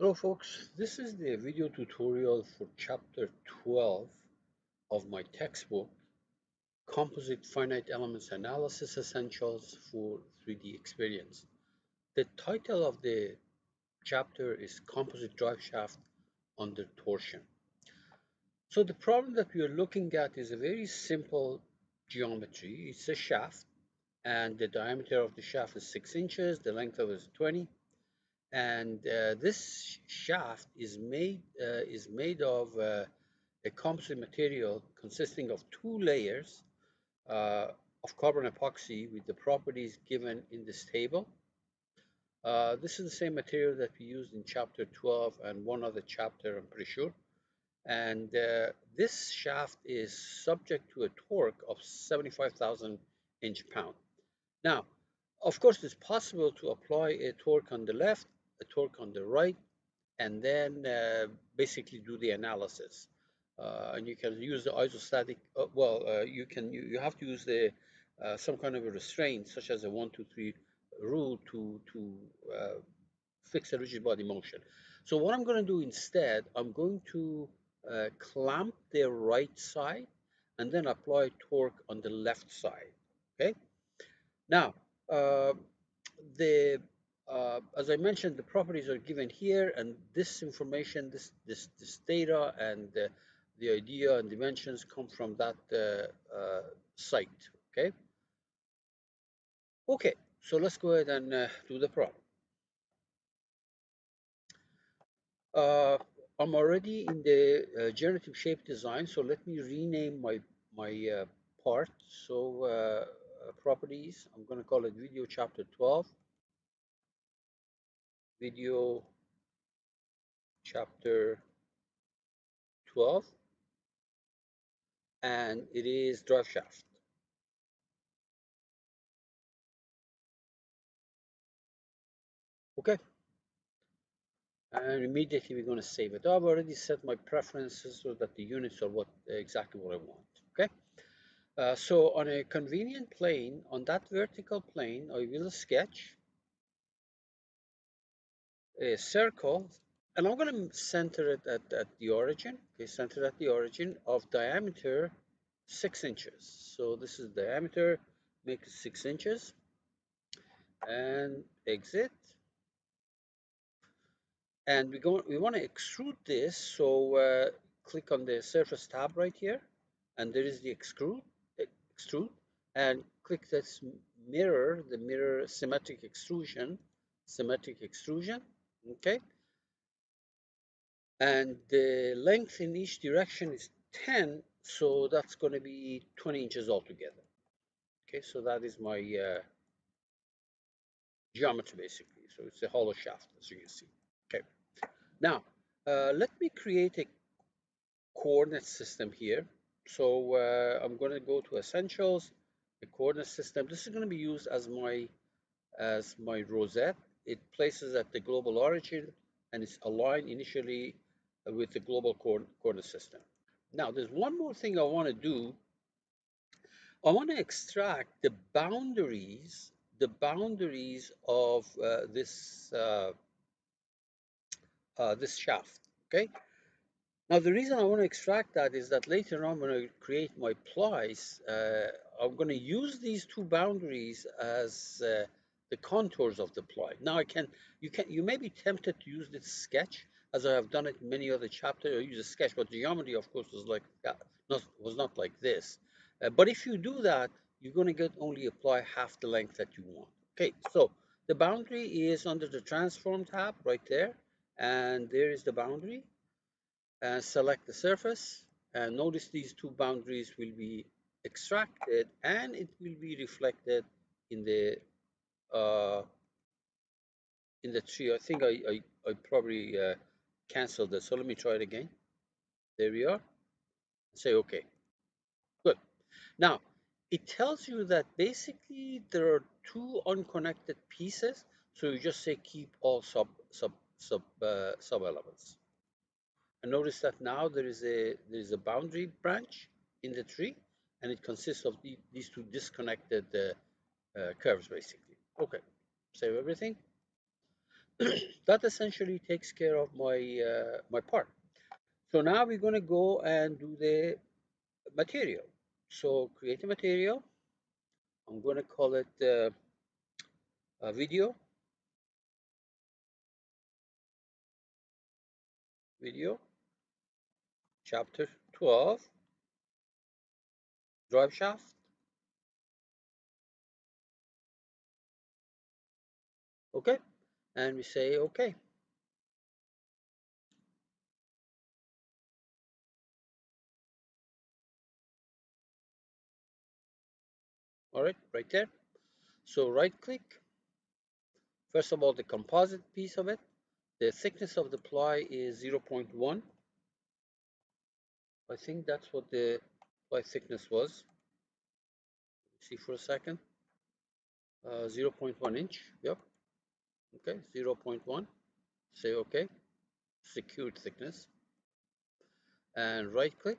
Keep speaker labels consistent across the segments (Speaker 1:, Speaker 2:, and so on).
Speaker 1: Hello folks, this is the video tutorial for chapter 12 of my textbook, Composite Finite Elements Analysis Essentials for 3D Experience. The title of the chapter is Composite Drive Shaft under Torsion. So the problem that we are looking at is a very simple geometry. It's a shaft and the diameter of the shaft is 6 inches, the length of it is 20. And this shaft is made of a composite material consisting of two layers of carbon epoxy with the properties given in this table. This is the same material that we used in chapter 12 and one other chapter, I'm pretty sure. And this shaft is subject to a torque of 75,000 inch-pound. Now, of course, it's possible to apply a torque on the left, a torque on the right, and then basically do the analysis. And you can use the isostatic. You have to use the some kind of a restraint, such as a 1, 2, 3 rule to fix a rigid body motion. So what I'm going to do instead, I'm going to clamp the right side and then apply torque on the left side. Okay. Now, uh, the as I mentioned, the properties are given here, and this information, this data, and the idea and dimensions come from that site. Okay. Okay. So let's go ahead and do the problem. Uh, I'm already in the generative shape design, so let me rename my part. So properties, I'm going to call it video chapter 12. Video chapter 12, and it is drive shaft. Okay, and immediately we're going to save it. I've already set my preferences so that the units are exactly what I want. Okay, so on a convenient plane, on that vertical plane, I will sketch a circle, and I'm going to center it at the origin. Okay, center at the origin of diameter 6 inches. So this is diameter, make it 6 inches, and exit. And we want to extrude this, so click on the surface tab right here, and there is the extrude, and click this mirror, the mirror symmetric extrusion, okay, and the length in each direction is 10, so that's going to be 20 inches altogether. Okay, so that is my geometry basically. So it's a hollow shaft, as you can see. Okay, now let me create a coordinate system here. So I'm going to go to Essentials, the coordinate system. This is going to be used as my rosette. It places at the global origin, and it's aligned initially with the global coordinate system. Now, there's one more thing I want to do. I want to extract the boundaries of this shaft. Okay. Now, the reason I want to extract that is that later on, when I create my plies, I'm going to use these two boundaries as the contours of the ply. Now, you may be tempted to use this sketch, as I have done it in many other chapters. I use a sketch, but the geometry, of course, was like that, was not like this. But if you do that, you're going to only apply half the length that you want. Okay, so the boundary is under the transform tab right there, and there is the boundary. And select the surface, and notice these two boundaries will be extracted and it will be reflected in the uh, tree. I think I probably canceled this, so let me try it again. There we are. Say okay. Good. Now it tells you that basically there are two unconnected pieces, so you just say keep all sub elements. And notice that now there is a boundary branch in the tree, and it consists of these two disconnected curves, basically. Okay, save everything. that essentially takes care of my part. So now we're going to go and do the material. So create a material. I'm going to call it video, video, chapter 12, drive shaft. Okay, and we say okay. All right there. So right click. First of all, the composite piece of it. The thickness of the ply is 0.1. I think that's what the ply thickness was. See for a second. 0.1 inch. Yep. Okay, 0.1. Say okay. Secured thickness. And right click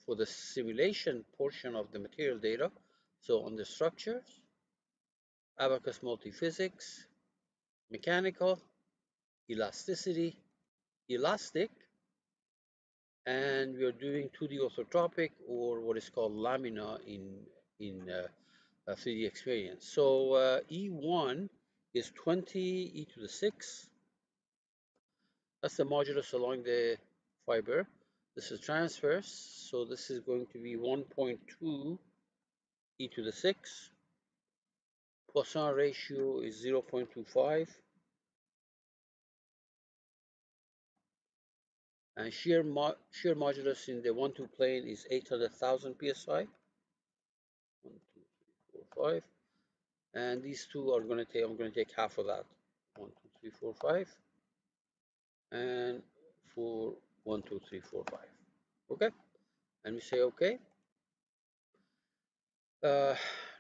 Speaker 1: for the simulation portion of the material data. So on the structures, Abacus Multiphysics, mechanical, elasticity, elastic, and we are doing 2D orthotropic, or what is called lamina in 3D experience. So E1 is 20 e to the 6. That's the modulus along the fiber. This is transverse, so this is going to be 1.2 e to the 6. Poisson ratio is 0.25. And shear modulus in the 1-2 plane is 800,000 psi. 1, 2, 3, 4, 5. And these two are going to take, I'm going to take half of that. 1, 2, 3, 4, 5. And 4, 1, 2, 3, 4, 5. Okay. And we say okay.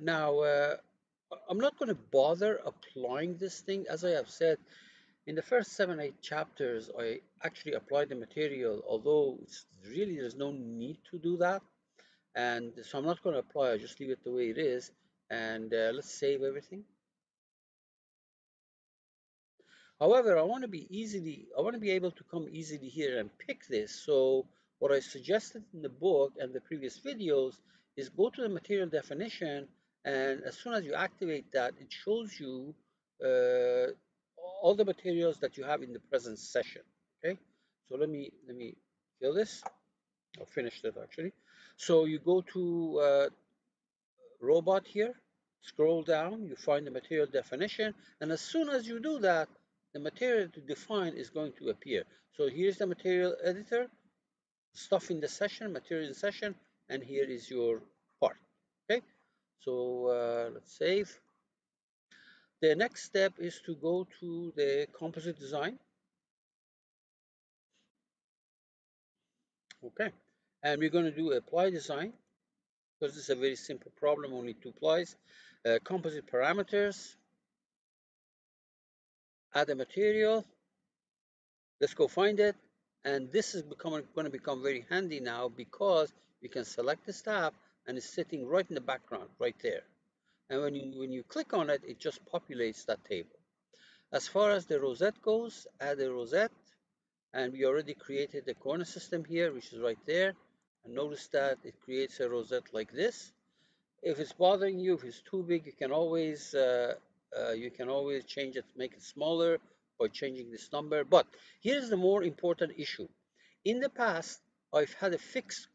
Speaker 1: Now, I'm not going to bother applying this thing. As I have said, in the first 7, 8 chapters, I actually applied the material, although it's really there's no need to do that. And so I'm not going to apply, I just leave it the way it is. And let's save everything. However, I want to be able to come easily here and pick this. So what I suggested in the book and the previous videos is go to the material definition, and as soon as you activate that, it shows you uh, all the materials that you have in the present session. Okay, so let me kill this. I finished it actually. So you go to robot here, scroll down, you find the material definition, and as soon as you do that, the material to define is going to appear. So here's the material editor, stuff in the session, material in session, and here is your part. Okay, so let's save. The next step is to go to the composite design. Okay, and we're going to do apply design because this is a very simple problem, only 2 plies. Composite parameters, add a material. Let's go find it. And this is going to become very handy now because you can select this tab and it's sitting right in the background, right there. And when you click on it, it just populates that table. As far as the rosette goes, add a rosette. And we already created the corner system here, which is right there. And notice that it creates a rosette like this. If it's bothering you, if it's too big, you can always change it, make it smaller by changing this number. But here's the more important issue. In the past, I had a fixed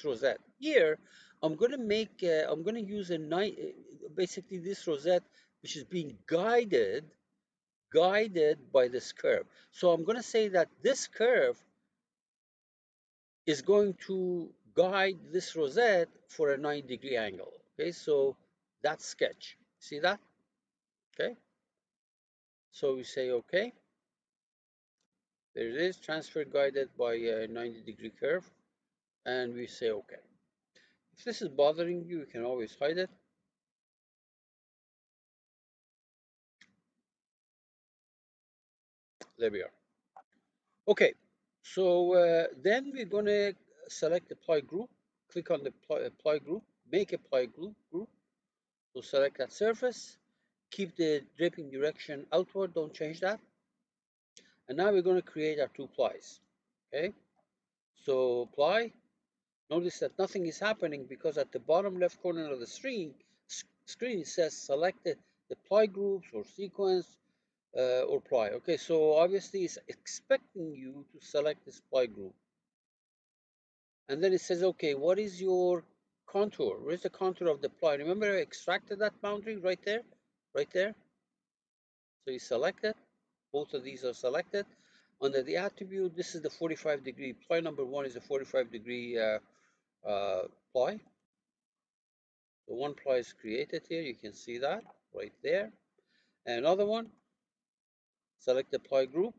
Speaker 1: rosette. Here, I'm going to use basically this rosette, which is being guided by this curve. So I'm going to say that this curve is going to guide this rosette for a 90-degree angle. Okay, so that's sketch. See that? Okay, so we say okay. There it is, transfer guided by a 90-degree curve, and we say okay. If this is bothering you, you can always hide it. There we are. Okay, so then we're going to select apply group, click on the apply group, make apply group. So select that surface, Keep the draping direction outward, don't change that. And now we're going to create our two plies. Okay, so ply, notice that nothing is happening because at the bottom left corner of the screen it says selected the ply groups or sequence or ply. Okay, so obviously it's expecting you to select this ply group. And then it says, okay, what is your contour? Where's the contour of the ply? Remember I extracted that boundary right there? Right there? So you select it. Both of these are selected. Under the attribute, this is the 45 degree. Ply number one is a 45 degree ply. So one ply is created here. You can see that right there. And another one, select the ply group.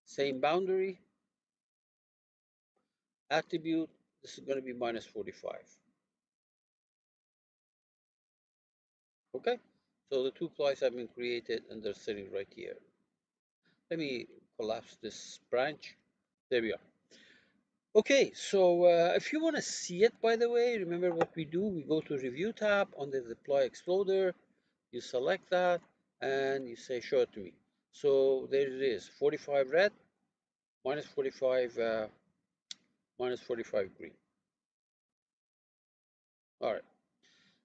Speaker 1: Same boundary. Attribute, this is going to be minus 45. Okay, so the two plies have been created and they're sitting right here. Let me collapse this branch. There we are. Okay, so if you want to see it, by the way, remember what we do. We go to Review tab under the Ply Exploder. You select that and you say show it to me. So there it is, 45 red, minus 45, minus 45 green. All right.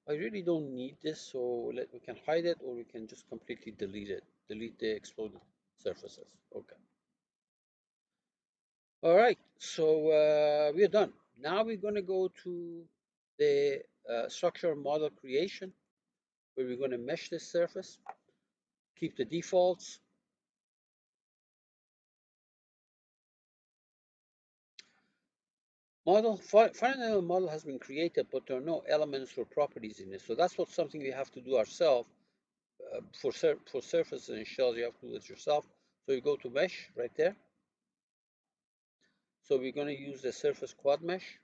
Speaker 1: I really don't need this, so we can hide it or we can just completely delete it. Delete the exploded surfaces. Okay. All right, so we're done. Now we're going to go to the structure model creation, where we're going to mesh this surface, keep the defaults. Final model has been created, but there are no elements or properties in it. So that's what something we have to do ourselves. For surfaces and shells, you have to do it yourself. So you go to mesh right there. So we're going to use the surface quad mesh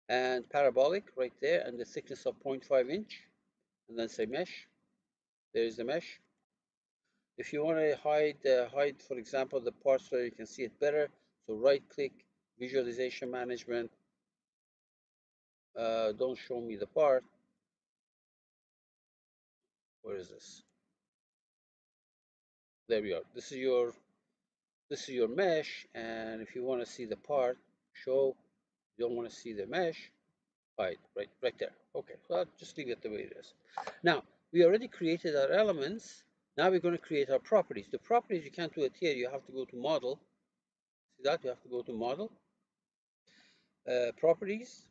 Speaker 1: and parabolic right there, and the thickness of 0.5 inch, and then say mesh. There is the mesh. If you want to hide, for example, the parts where you can see it better, so right-click, visualization management, don't show me the part. Where is this? There we are. This is your mesh, and if you want to see the part, show. You don't want to see the mesh, hide, right there. Okay, so I'll just leave it the way it is. Now, we already created our elements. Now we're going to create our properties. The properties, you can't do it here. You have to go to model. See that? You have to go to model. Properties,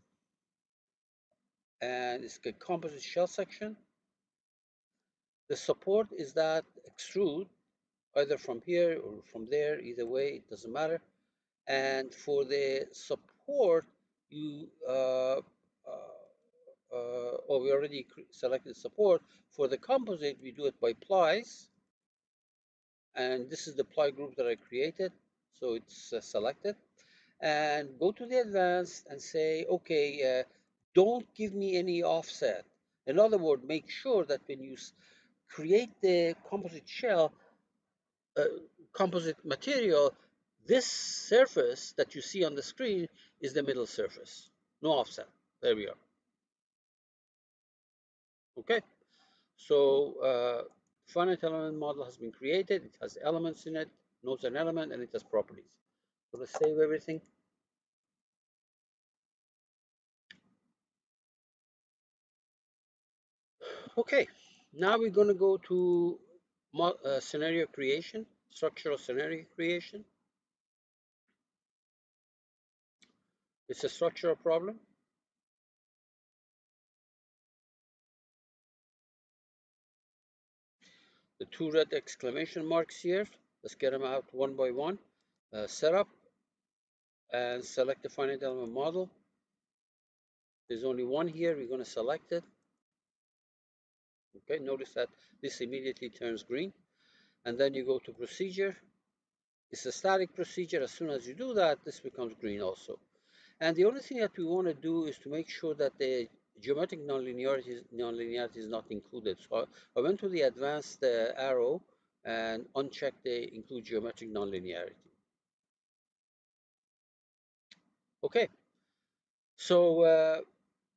Speaker 1: and it's a composite shell section. The support is that extrude, either from here or from there, either way, it doesn't matter. And for the support, you, oh, we already selected support. For the composite, we do it by plies. And this is the ply group that I created, so it's selected. And go to the advanced and say, okay, don't give me any offset. In other words, make sure that when you create the composite shell, composite material, this surface that you see on the screen is the middle surface. No offset. There we are. Okay. So finite element model has been created. It has elements in it, nodes and element, and it has properties. So let's save everything. Okay, now we're going to go to scenario creation, structural scenario creation. It's a structural problem. The two red exclamation marks here, let's get them out one by one. Setup and select the finite element model. There's only one here, we're going to select it. Okay, notice that this immediately turns green. And then you go to procedure. It's a static procedure. As soon as you do that, this becomes green also. And the only thing that we want to do is to make sure that the geometric nonlinearity is not included. So I went to the advanced arrow and unchecked the include geometric nonlinearity. Okay, so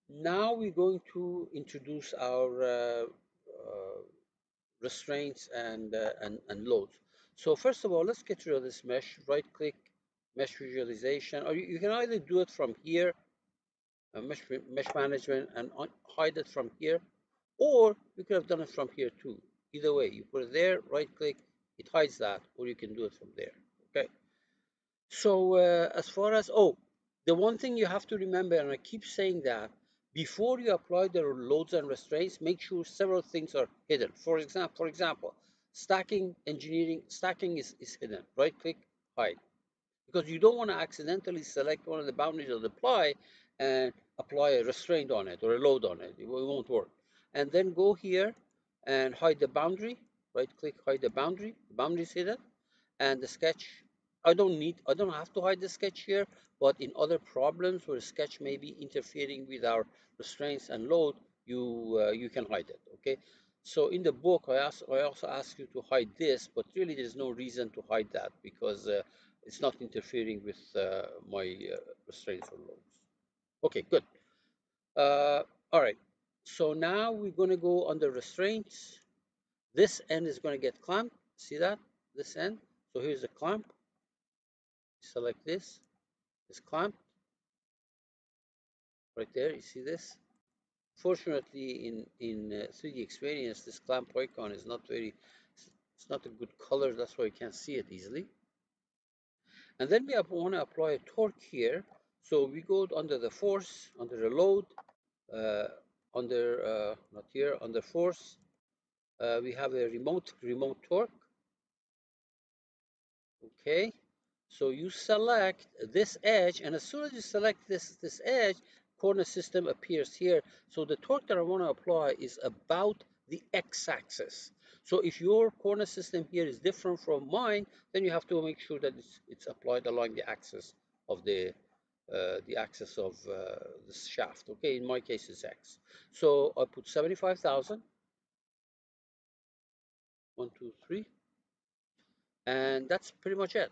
Speaker 1: now we're going to introduce our restraints and loads. So first of all, let's get rid of this mesh. Right click, mesh visualization, or you can either do it from here, mesh management, and hide it from here, or you could have done it from here too. Either way, you put it there, right click, it hides that, or you can do it from there. Okay. So as far as, the one thing you have to remember, and I keep saying that, before you apply the loads and restraints, make sure several things are hidden. For example, stacking is hidden. Right click, hide. Because you don't want to accidentally select one of the boundaries of the ply and apply a restraint on it or a load on it. It won't work. And then go here and hide the boundary. Right click, hide the boundary. The boundary is hidden. And the sketch, I don't have to hide the sketch here, but in other problems where the sketch may be interfering with our restraints and load, you can hide it. Okay. So in the book, I also ask you to hide this, but really there's no reason to hide that because it's not interfering with my restraints or loads. Okay, good. All right. So now we're going to go under restraints. This end is going to get clamped. See that? This end. So here's the clamp. Select this. It's clamped right there. You see this? Fortunately, in 3D Experience, this clamp icon is not very. It's not a good color. That's why you can't see it easily. And then we want to apply a torque here. So we go under the force, under the load, not here, under force. We have a remote torque. Okay. So you select this edge, and as soon as you select this edge, corner system appears here. So the torque that I want to apply is about the x-axis. So if your corner system here is different from mine, then you have to make sure that it's applied along the axis of the axis of this shaft. Okay, in my case it's x. So I put 75,000. 1, 2, 3, and that's pretty much it.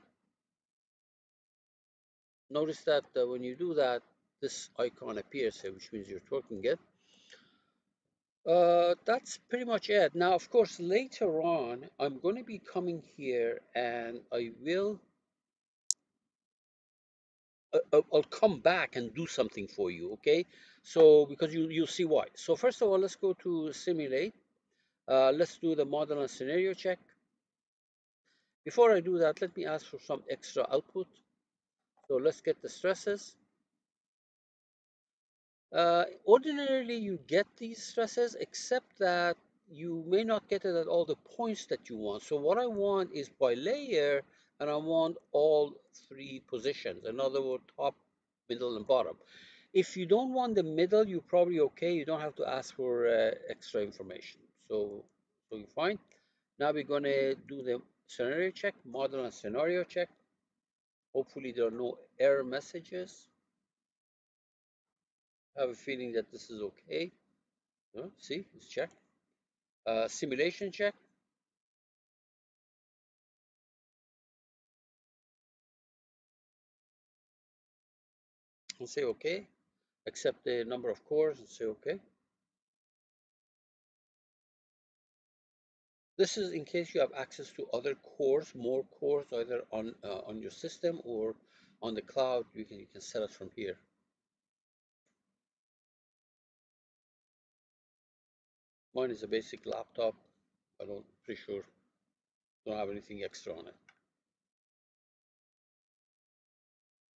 Speaker 1: Notice that when you do that, this icon appears here, which means you're torquing it. That's pretty much it. Now, of course, later on, I'm going to be coming here and I'll come back and do something for you, okay? So, because you'll see why. So first of all, let's go to simulate. Let's do the model and scenario check. Before I do that, let me ask for some extra output. So let's get the stresses. Ordinarily, you get these stresses, except that you may not get it at all the points that you want. So what I want is by layer, and I want all three positions. In other words, top, middle, and bottom. If you don't want the middle, you're probably okay. You don't have to ask for extra information. So you're fine. Now we're going to do the scenario check, model and scenario check. Hopefully there are no error messages. I have a feeling that this is okay. See, let's check. Simulation check. And say okay. Accept the number of cores and say okay. This is in case you have access to other cores, more cores, either on your system or on the cloud. You can set it from here. Mine is a basic laptop. Pretty sure don't have anything extra on it.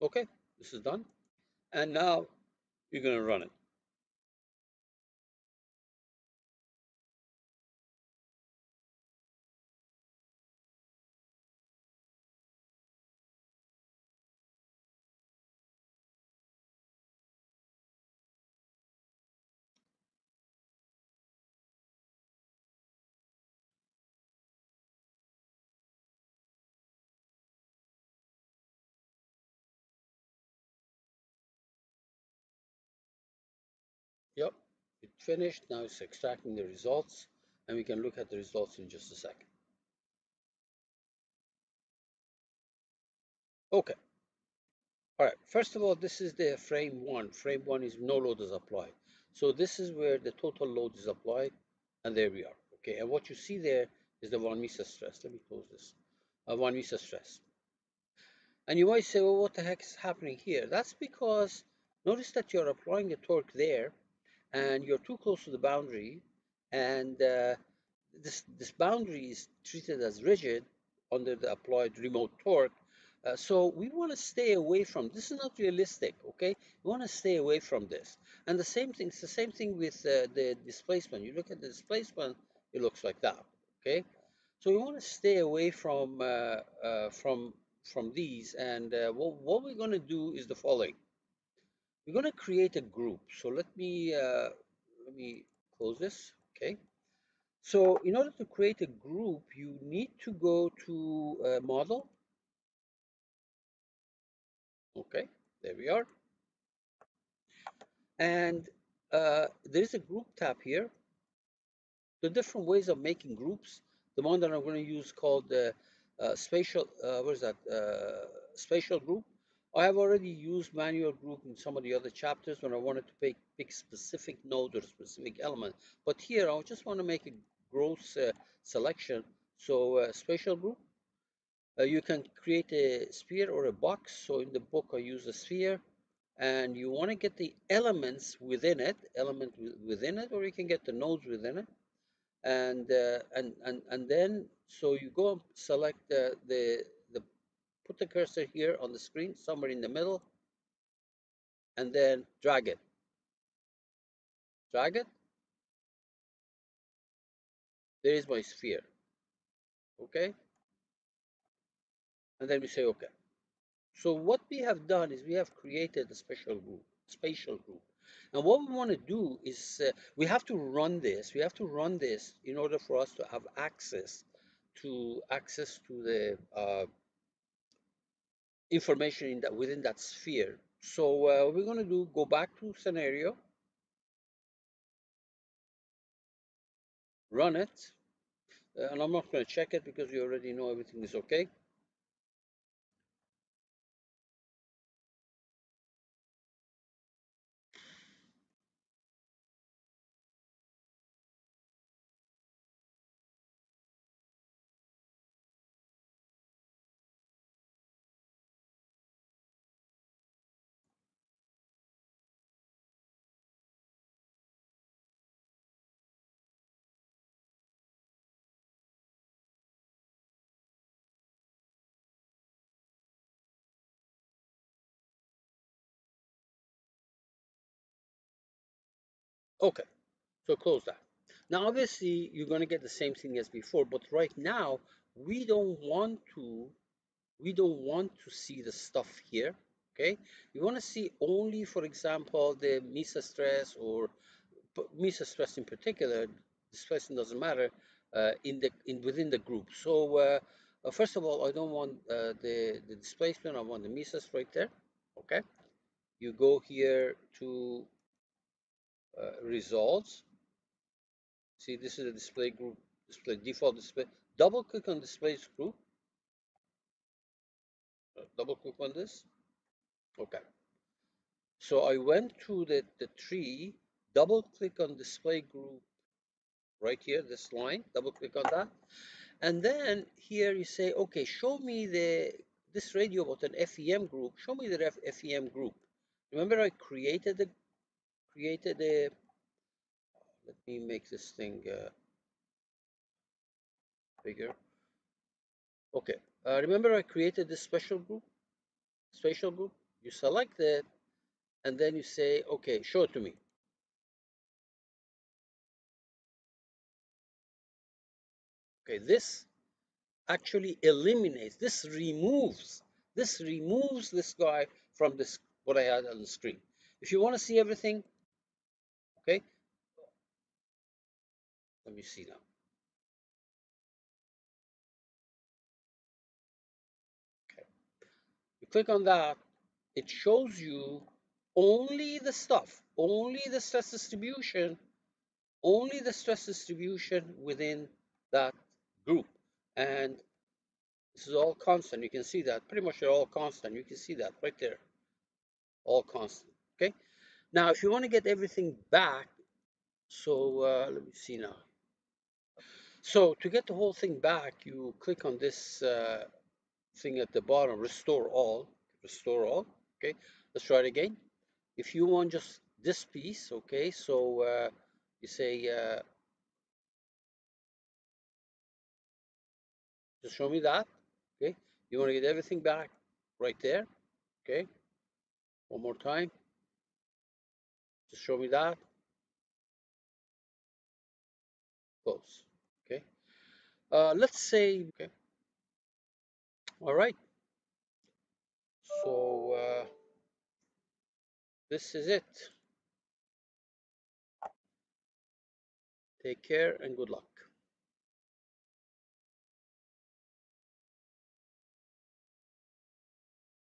Speaker 1: Okay, this is done. And now you're going to run it. Yep, it finished. Now it's extracting the results, and we can look at the results in just a second. Okay. All right, first of all, this is the frame one. Frame one is no load is applied. So this is where the total load is applied, and there we are. Okay, and what you see there is the von Mises stress. Let me close this. Von Mises stress. And you might say, well, what the heck is happening here? That's because notice that you're applying a torque there and you're too close to the boundary, and this boundary is treated as rigid under the applied remote torque. So we want to stay away from this. Is not realistic, okay? We want to stay away from this. And the same thing, it's the same thing with the displacement. You look at the displacement, it looks like that, okay? So we want to stay away from these. And what we're going to do is the following. We're going to create a group. So let me close this, okay? So in order to create a group, you need to go to model. Okay, there we are. And there is a group tab here. The different ways of making groups. The one that I'm going to use called the spatial, what is that? Spatial group. I have already used manual group in some of the other chapters when I wanted to pick specific node or specific element. But here I just want to make a gross selection. So spatial group. You can create a sphere or a box. So in the book I use a sphere, and you want to get the elements within it, or you can get the nodes within it. And then so you go and select the put the cursor here on the screen somewhere in the middle, and then drag it. There is my sphere, okay? And then we say okay. So what we have done is we have created a spatial group. And what we want to do is we have to run this. We have to run this in order for us to have access to the information in that within that sphere. So we're going to go back to scenario, run it, and I'm not going to check it because we already know everything is okay. Okay, so close that. Now, obviously, you're going to get the same thing as before, but right now we don't want to see the stuff here. Okay, we want to see only, for example, the Mises stress, or Mises stress in particular. Displacement doesn't matter within the group. So first of all, I don't want the displacement. I want the Mises right there. Okay, you go here to results. See, this is a display group, default display. Double click on displays group. Double click on this. Okay. So I went to the tree, double click on display group right here, this line, double click on that. And then here you say, okay, show me this radio button FEM group, show me the FEM group. Remember I created a, let me make this thing bigger. Okay, remember I created this spatial group? You select it, and then you say, okay, show it to me. Okay, this actually eliminates, removes this guy from this, what I had on the screen. If you want to see everything, okay, let me see now. Okay, you click on that, it shows you only the stuff, only the stress distribution, within that group. And this is all constant. You can see that pretty much they're all constant. You can see that right there, all constant. Okay, now if you want to get everything back, so let me see now. So to get the whole thing back, you click on this thing at the bottom, restore all, okay? Let's try it again. If you want just this piece, okay, so you say, just show me that, okay? You want to get everything back right there, okay? One more time, just show me that, close, okay? Let's say, okay, all right. So this is it. Take care and good luck.